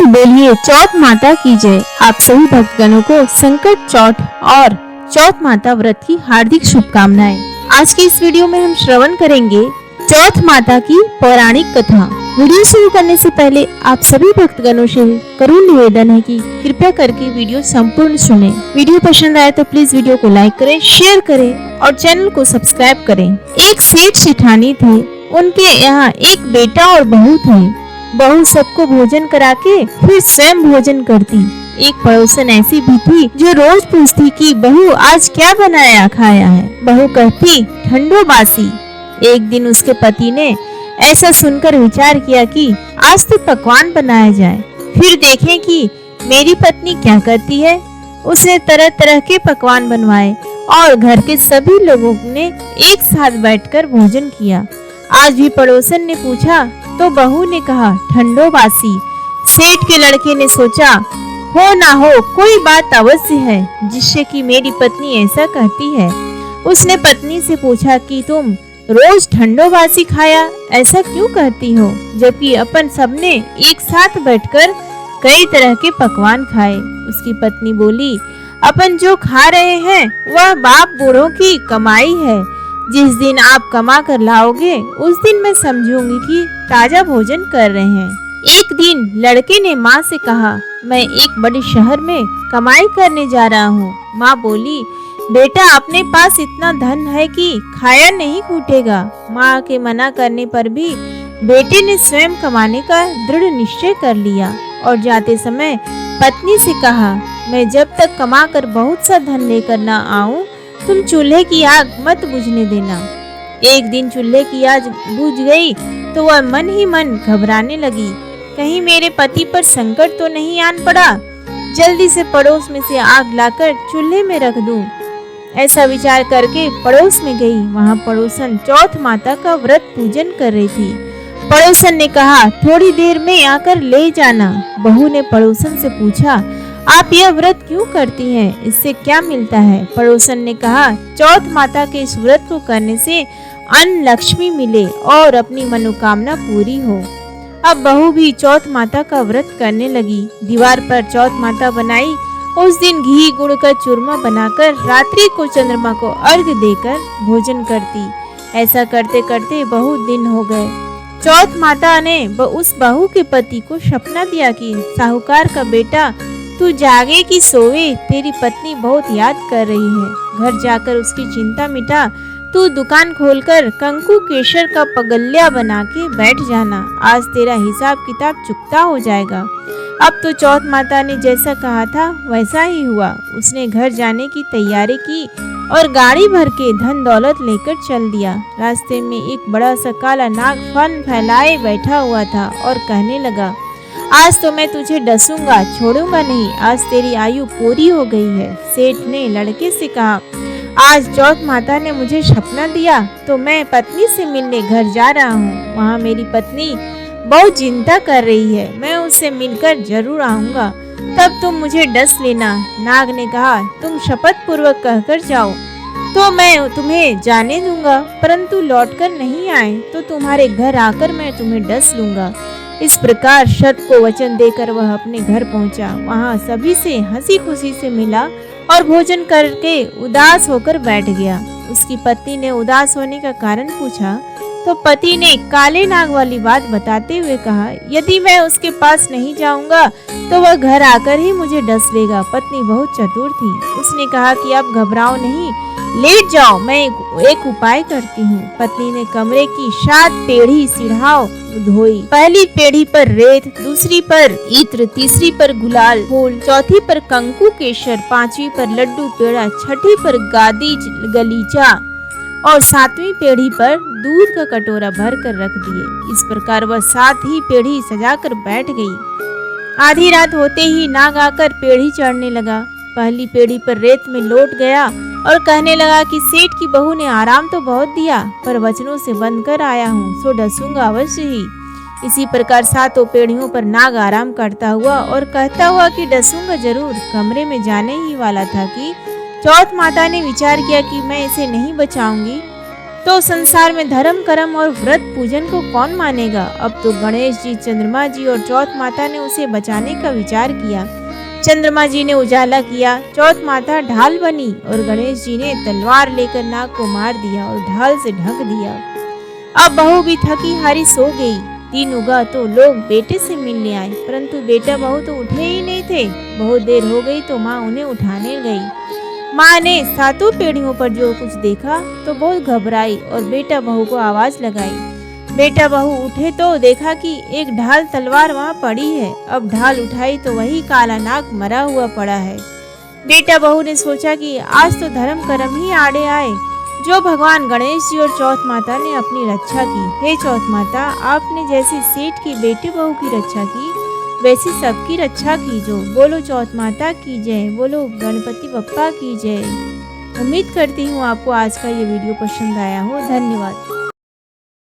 बोलिए चौथ माता की जय। आप सभी भक्तगणों को संकट चौथ और चौथ माता व्रत की हार्दिक शुभकामनाएं। आज की इस वीडियो में हम श्रवण करेंगे चौथ माता की पौराणिक कथा। वीडियो शुरू करने से पहले आप सभी भक्तगणों से करुण निवेदन है कि कृपया करके वीडियो संपूर्ण सुनें। वीडियो पसंद आए तो प्लीज वीडियो को लाइक करें, शेयर करें और चैनल को सब्सक्राइब करें। एक सेठ सेठानी थे, उनके यहाँ एक बेटा और बहू थे। बहू सबको भोजन करा के फिर स्वयं भोजन करती। एक पड़ोसन ऐसी भी थी जो रोज पूछती कि बहू आज क्या बनाया खाया है। बहू कहती ठंडो बासी। एक दिन उसके पति ने ऐसा सुनकर विचार किया कि आज तो पकवान बनाया जाए, फिर देखें कि मेरी पत्नी क्या करती है। उसने तरह तरह के पकवान बनवाए और घर के सभी लोगों ने एक साथ बैठकर भोजन किया। आज भी पड़ोसन ने पूछा तो बहू ने कहा ठंडो बासी। सेठ के लड़के ने सोचा हो ना हो कोई बात अवश्य है जिससे कि मेरी पत्नी ऐसा कहती है। उसने पत्नी से पूछा कि तुम रोज ठंडो बासी खाया ऐसा क्यों कहती हो, जबकि अपन सबने एक साथ बैठकर कई तरह के पकवान खाए। उसकी पत्नी बोली अपन जो खा रहे हैं वह बाप बूढ़ों की कमाई है। जिस दिन आप कमा कर लाओगे उस दिन मैं समझूंगी कि ताजा भोजन कर रहे हैं। एक दिन लड़के ने माँ से कहा मैं एक बड़े शहर में कमाई करने जा रहा हूँ। माँ बोली बेटा अपने पास इतना धन है कि खाया नहीं छूटेगा। माँ के मना करने पर भी बेटे ने स्वयं कमाने का दृढ़ निश्चय कर लिया और जाते समय पत्नी से कहा मैं जब तक कमा कर बहुत सा धन लेकर न आऊं तुम चूल्हे की आग मत बुझने देना। एक दिन चूल्हे की आग बुझ गई तो वह मन ही मन घबराने लगी, कहीं मेरे पति पर संकट तो नहीं आन पड़ा। जल्दी से पड़ोस में से आग लाकर चूल्हे में रख दूं। ऐसा विचार करके पड़ोस में गई। वहाँ पड़ोसन चौथ माता का व्रत पूजन कर रही थी। पड़ोसन ने कहा थोड़ी देर में आकर ले जाना। बहू ने पड़ोसन से पूछा आप यह व्रत क्यों करती हैं, इससे क्या मिलता है। पड़ोसन ने कहा चौथ माता के इस व्रत को करने से अन्न लक्ष्मी मिले और अपनी मनोकामना पूरी हो। अब बहू भी चौथ माता का व्रत करने लगी। दीवार पर चौथ माता बनाई। उस दिन घी गुड़ का चूरमा बनाकर रात्रि को चंद्रमा को अर्घ्य देकर भोजन करती। ऐसा करते करते बहुत दिन हो गए। चौथ माता ने उस बहू के पति को सपना दिया कि साहूकार का बेटा तू जागे कि सोवे, तेरी पत्नी बहुत याद कर रही है। घर जाकर उसकी चिंता मिटा। तू दुकान खोलकर कंकु केसर का पगल्या बना के बैठ जाना, आज तेरा हिसाब किताब चुकता हो जाएगा। अब तो चौथ माता ने जैसा कहा था वैसा ही हुआ। उसने घर जाने की तैयारी की और गाड़ी भर के धन दौलत लेकर चल दिया। रास्ते में एक बड़ा सा काला नाग फन फैलाए बैठा हुआ था और कहने लगा आज तो मैं तुझे डसूंगा, छोड़ूंगा नहीं, आज तेरी आयु पूरी हो गई है। सेठ ने लड़के से कहा आज चौथ माता ने मुझे सपना दिया तो मैं पत्नी से मिलने घर जा रहा हूँ। वहाँ मेरी पत्नी बहुत चिंता कर रही है, मैं उससे मिलकर जरूर आऊंगा, तब तुम मुझे डस लेना। नाग ने कहा तुम शपथ पूर्वक कहकर जाओ तो मैं तुम्हें जाने दूंगा, परंतु लौटकर नहीं आए तो तुम्हारे घर आकर मैं तुम्हें डस लूंगा। इस प्रकार शर्त को वचन देकर वह अपने घर पहुंचा। वहां सभी से हंसी खुशी से मिला और भोजन करके उदास होकर बैठ गया। उसकी पत्नी ने उदास होने का कारण पूछा तो पति ने काले नाग वाली बात बताते हुए कहा यदि मैं उसके पास नहीं जाऊंगा तो वह घर आकर ही मुझे डस लेगा। पत्नी बहुत चतुर थी। उसने कहा कि अब घबराओ नहीं, लेट जाओ, मैं एक उपाय करती हूँ। पत्नी ने कमरे की 7 पेढ़ी सिरहाव धोई। पहली पेढ़ी पर रेत, दूसरी पर इत्र, तीसरी पर गुलाल फूल, चौथी पर कंकु केसर, पांचवी पर लड्डू पेड़ा, छठी पर गादी गलीचा और 7वीं पेढ़ी पर दूध का कटोरा भर कर रख दिए। इस प्रकार वह 7 ही पेढ़ी सजाकर बैठ गई। आधी रात होते ही नाग आकर पेढ़ी चढ़ने लगा। पहली पेढ़ी पर रेत में लौट गया और कहने लगा कि सेठ की बहू ने आराम तो बहुत दिया पर वचनों से बंध कर आया हूँ, सो डसूंगा अवश्य ही। इसी प्रकार 7 पेढ़ियों पर नाग आराम करता हुआ और कहता हुआ कि डसूंगा जरूर कमरे में जाने ही वाला था कि चौथ माता ने विचार किया कि मैं इसे नहीं बचाऊंगी तो संसार में धर्म कर्म और व्रत पूजन को कौन मानेगा। अब तो गणेश जी, चंद्रमा जी और चौथ माता ने उसे बचाने का विचार किया। चंद्रमा जी ने उजाला किया, चौथ माता ढाल बनी और गणेश जी ने तलवार लेकर नाग को मार दिया और ढाल से ढक दिया। अब बहू भी थकी हारी सो गई। दिन उगा तो लोग बेटे से मिलने आए, परंतु बेटा बहू तो उठे ही नहीं थे। बहुत देर हो गई तो माँ उन्हें उठाने गई। माँ ने सातों पीढ़ियों पर जो कुछ देखा तो बहुत घबराई और बेटा बहू को आवाज लगाई। बेटा बहू उठे तो देखा कि एक ढाल तलवार वहाँ पड़ी है। अब ढाल उठाई तो वही काला नाग मरा हुआ पड़ा है। बेटा बहू ने सोचा कि आज तो धर्म कर्म ही आड़े आए, जो भगवान गणेश जी और चौथ माता ने अपनी रक्षा की। हे चौथ माता, आपने जैसे सेठ की बेटे बहू की रक्षा की, वैसी सबकी रक्षा कीजो। बोलो चौथ माता की जय, बोलो गणपति बप्पा की जय। उम्मीद करती हूँ आपको आज का ये वीडियो पसंद आया हो। धन्यवाद।